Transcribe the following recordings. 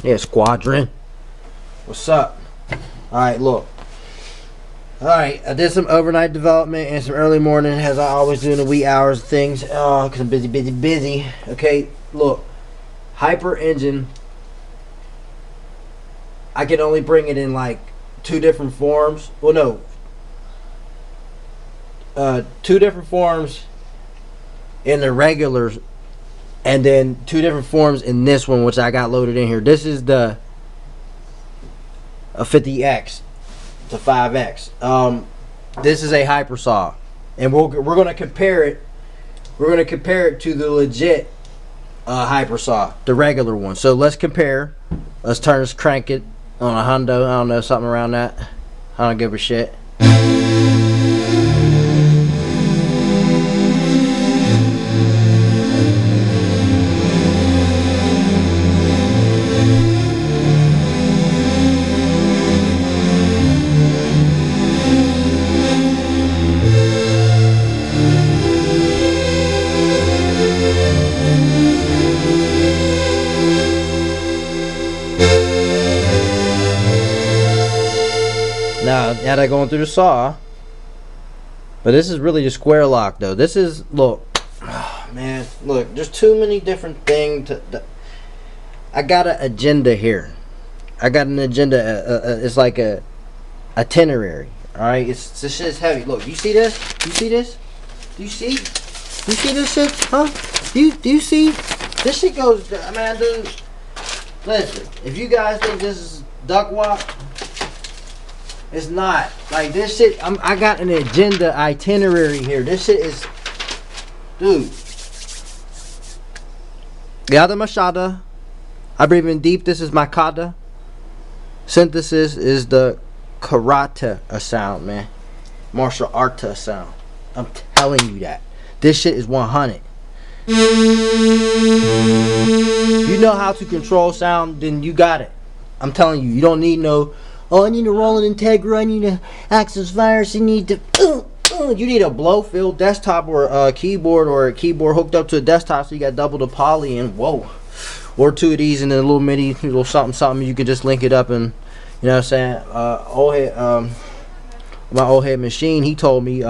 Yeah, squadron. What's up? Alright, look. Alright, I did some overnight development and some early morning, as I always do in the wee hours of things. Because I'm busy. Okay, look. Hyper engine. I can only bring it in like 2 different forms. Well, no. 2 different forms in the regulars. And then 2 different forms in this one, which I got loaded in here. This is the a 50X to 5X. This is a hypersaw, and we're gonna compare it. We're gonna compare it to the legit hypersaw, the regular one. So let's compare. Let's turn this, crank it on a hundo. I don't know, something around that. I don't give a shit. Now they're going through the saw, but this is really the square lock though. This is, look, oh, man, look, there's too many different things. I got an agenda here. I got an agenda. It's like a itinerary. All right, this shit's heavy. Look, you see this? You see this? Do you see? You see this shit? Huh? Do you see? This shit goes. Man, dude. Listen, if you guys think this is duck walk, it's not. Like, this shit, I got an agenda itinerary here. This shit is, dude. Yada Mashada. I breathe in deep. This is my kata. Synthesis is the karate sound, man. Martial arta sound. I'm telling you that. This shit is 100. You know how to control sound, then you got it. I'm telling you. You don't need no, oh, I need a Roland Integra, I need a Axis Virus, you need to, you need a Blofeld desktop or a keyboard hooked up to a desktop, so you got double the poly, and whoa. Or 2 of these and then a little mini, little something, you can just link it up, and, you know what I'm saying, my old head machine, he told me,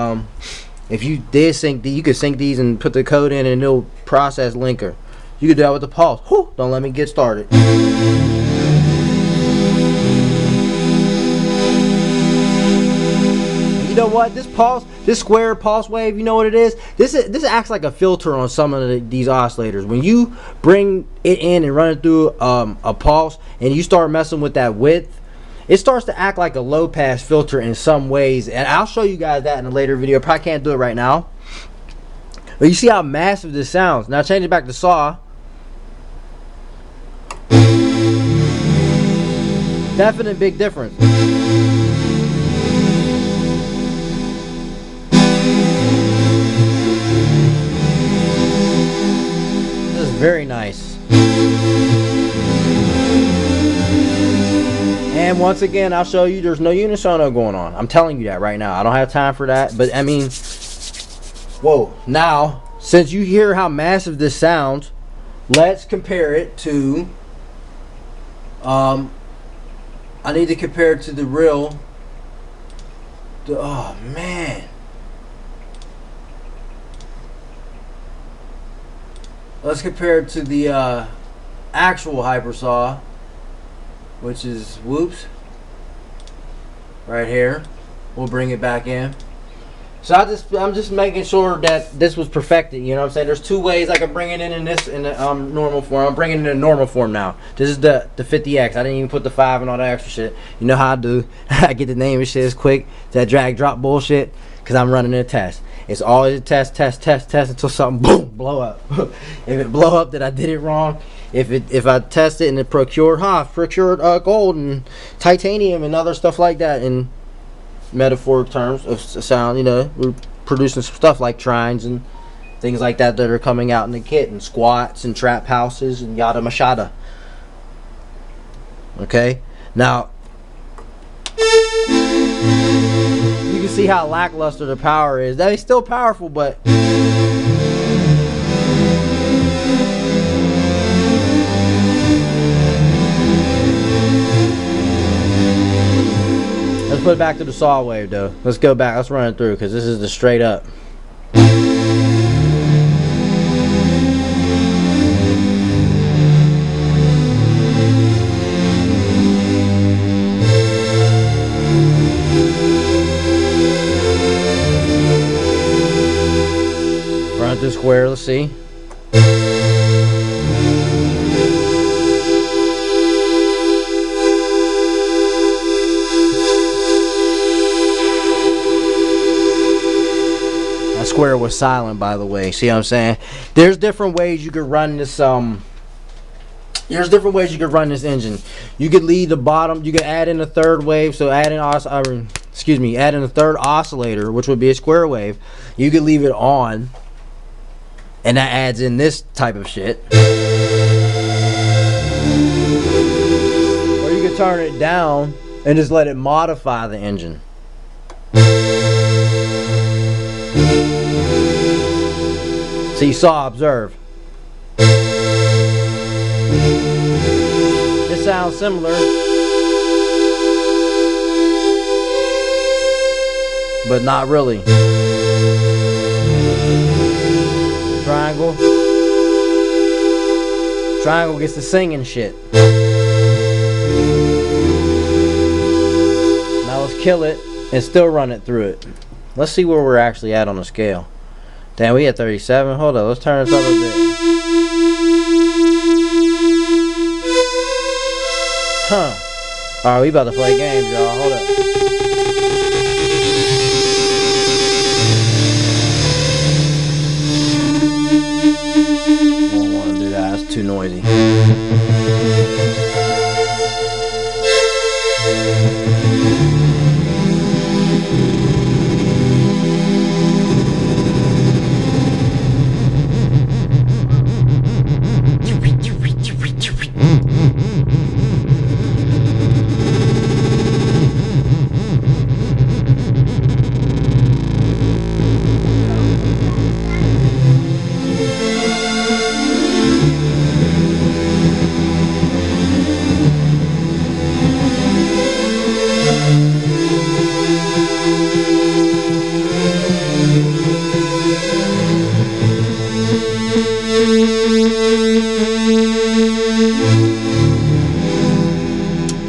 if you did sync, you could sync these and put the code in and it'll process linker. You could do that with the pulse. Whew, don't let me get started. You know what? This pulse, this square pulse wave, you know what it is? This acts like a filter on some of these oscillators. When you bring it in and run it through a pulse and you start messing with that width, it starts to act like a low pass filter in some ways, and I'll show you guys that in a later video. Probably can't do it right now, but you see how massive this sounds. Now change it back to saw. Definite big difference. This is very nice. And once again, I'll show you there's no unisono going on. I'm telling you that right now. I don't have time for that. But I mean, whoa. Now, since you hear how massive this sounds, let's compare it to, I need to compare it to the real, oh man. Let's compare it to the actual hypersaw, which is whoops right here. We'll bring it back in. So I'm just making sure that this was perfected. You know what I'm saying? There's 2 ways I can bring it in this in the normal form. I'm bringing it in normal form now. This is the 50X. I didn't even put the 5 and all that extra shit. You know how I do. I get the name of shit as quick. That drag drop bullshit, because I'm running a test. It's always a test until something boom blow up. If it blow up, then I did it wrong. If I test it and it procured gold and titanium and other stuff like that in metaphoric terms of sound, you know, we're producing some stuff like trines and things like that that are coming out in the kit, and squats and trap houses and yada mashada. Okay, now you can see how lackluster the power is. That is still powerful, but put it back to the saw wave though. Let's go back. Let's run it through because this is the straight up. Run through square. Let's see. Square was silent, by the way. See what I'm saying? There's different ways you could run this there's different ways you could run this engine. You could leave the bottom, you could add in a third wave, so add in add in a third oscillator, which would be a square wave. You could leave it on and that adds in this type of shit. Or you could turn it down and just let it modify the engine. So you saw, observe. This sounds similar, but not really. Triangle. Triangle gets the singing shit. Now let's kill it and still run it through it. Let's see where we're actually at on the scale. Damn, we at 37. Hold on, let's turn this up a bit. Huh. Alright, we about to play games, y'all. Hold up. Don't want to do that, it's too noisy.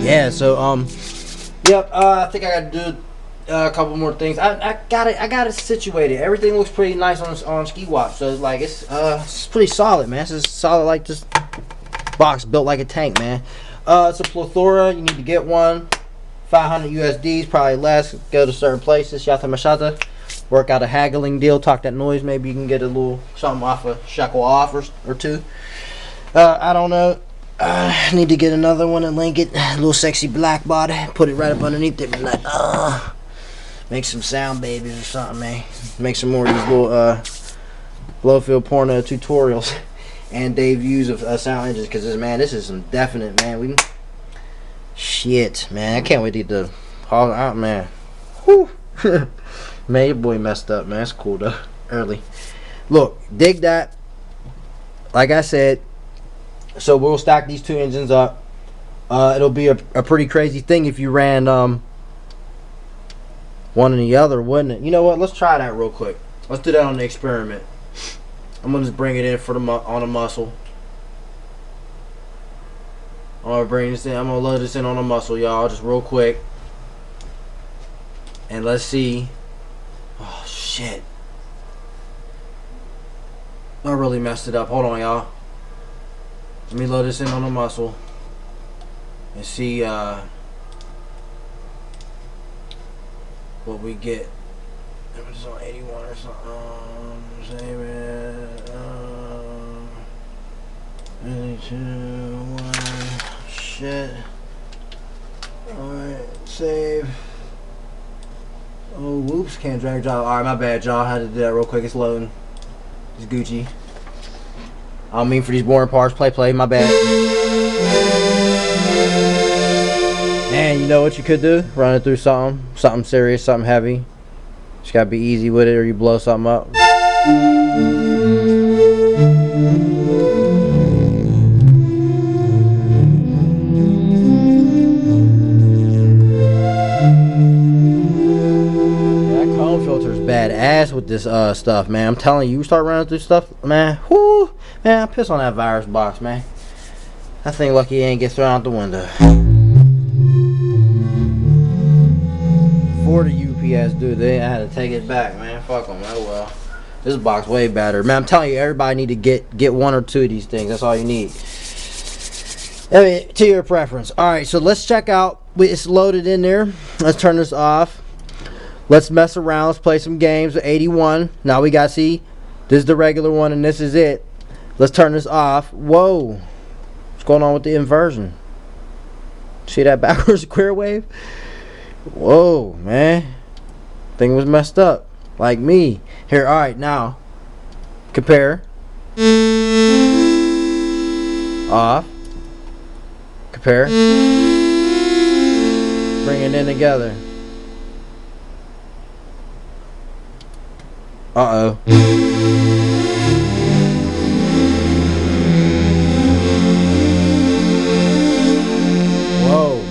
Yeah, so yep, I think I gotta do a couple more things. I got it situated. Everything looks pretty nice on Ski Watch, so like it's pretty solid, man. It's just solid like this box built like a tank, man. It's a plethora. You need to get one. 500 USDs, probably less. Go to certain places. Shata mashata. Work out a haggling deal. Talk that noise. Maybe you can get a little something off a shekel off or two. I don't know. I need to get another one and link it. A little sexy black body. Put it right up underneath it. Like, make some sound babies or something, man. Make some more of these little Blofeld porno tutorials and Dave views of sound engines. Because this is some definite, man. Shit, man. I can't wait to get the haul out, man. Whew. Man, your boy messed up, man. It's cool though. Early. Look, dig that. Like I said. So we'll stack these two engines up. It'll be a pretty crazy thing if you ran one and the other, wouldn't it? You know what? Let's try that real quick. Let's do that on the experiment. I'm gonna just bring it in for the on a muscle. I'm gonna bring this in. I'm gonna load this in on a muscle, y'all, just real quick. And let's see. Oh shit! I really messed it up. Hold on, y'all. Let me load this in on a muscle and see what we get. It was on 81 or something. Same as 82, 1. Shit. Alright, save. Oh, whoops, can't drag drop. Alright, my bad, y'all. I had to do that real quick. It's loading. It's Gucci. I don't mean for these boring parts. Play, my bad. And you know what you could do? Run it through something serious, something heavy. Just gotta be easy with it or you blow something up. this stuff, man. I'm telling you, start running through stuff, man. Whoo, man, I piss on that virus box, man. I think lucky he ain't get thrown out the window. For the UPS dude, I had to take it back, man. Fuck them. Oh well. This box way better, man. I'm telling you, everybody need to get one or two of these things. That's all you need. I mean, to your preference. All right, so let's check out. It's loaded in there. Let's turn this off. Let's mess around. Let's play some games with 81. Now we got, see, this is the regular one and this is it. Let's turn this off. Whoa. What's going on with the inversion? See that backwards square wave? Whoa, man. Thing was messed up. Like me. Here, alright, now. Compare. Off. Compare. Bring it in together. Uh-oh. Whoa.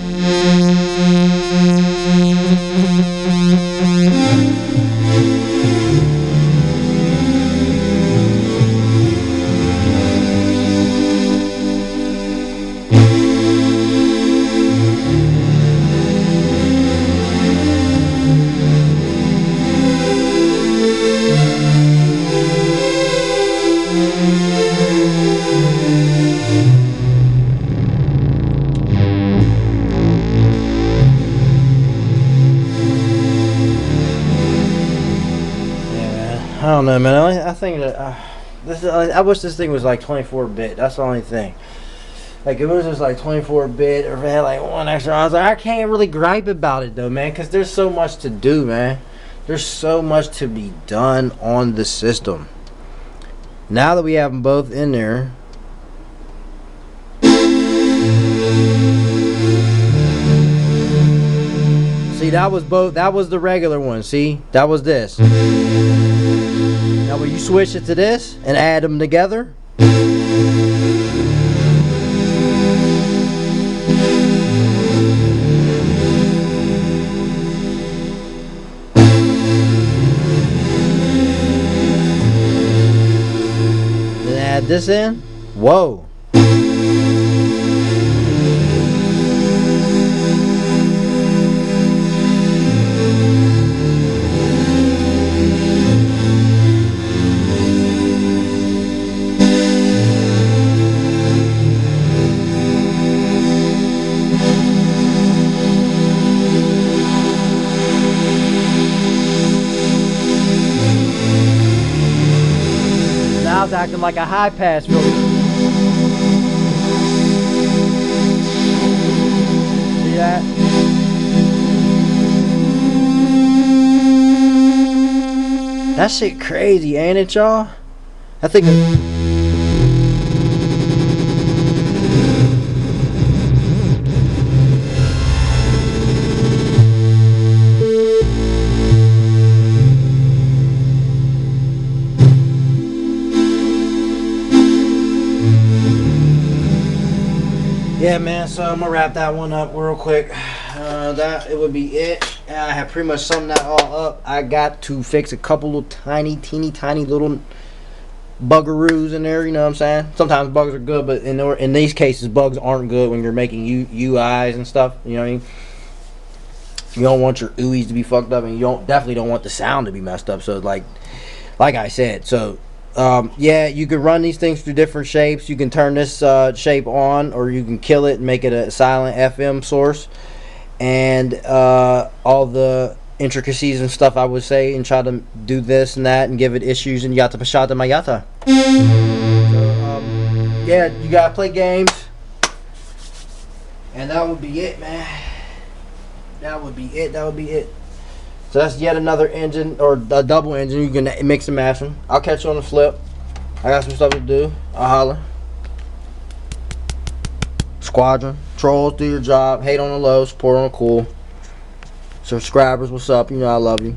I don't know, man. I think that I wish this thing was like 24-bit. That's the only thing. Like, if it was just like 24-bit, or if it had like one extra, I was like, I can't really gripe about it though, man, because there's so much to do, man. There's so much to be done on the system. Now that we have them both in there, see, that was both. That was the regular one. See, that was this. Now when you switch it to this and add them together, then add this in, whoa. Now it's acting like a high pass filter. See that? That shit crazy, ain't it, y'all? I think yeah, man, so I'm gonna wrap that one up real quick. That it would be it. I have pretty much summed that all up. I got to fix a couple little teeny tiny little buggeroos in there, you know what I'm saying? Sometimes bugs are good, but in these cases bugs aren't good when you're making UIs and stuff, you know what I mean? You don't want your UIs to be fucked up, and you definitely don't want the sound to be messed up. So like I said, so yeah, you can run these things through different shapes. You can turn this shape on, or you can kill it and make it a silent FM source, and all the intricacies and stuff, I would say, and try to do this and that and give it issues, and yata pashata mayata. So yeah, you gotta play games, and that would be it, man. That would be it. So that's yet another engine, or a double engine. You can mix and match them. I'll catch you on the flip. I got some stuff to do. I'll holler. Squadron. Trolls, do your job. Hate on the low, support on the cool. Subscribers, what's up? You know I love you.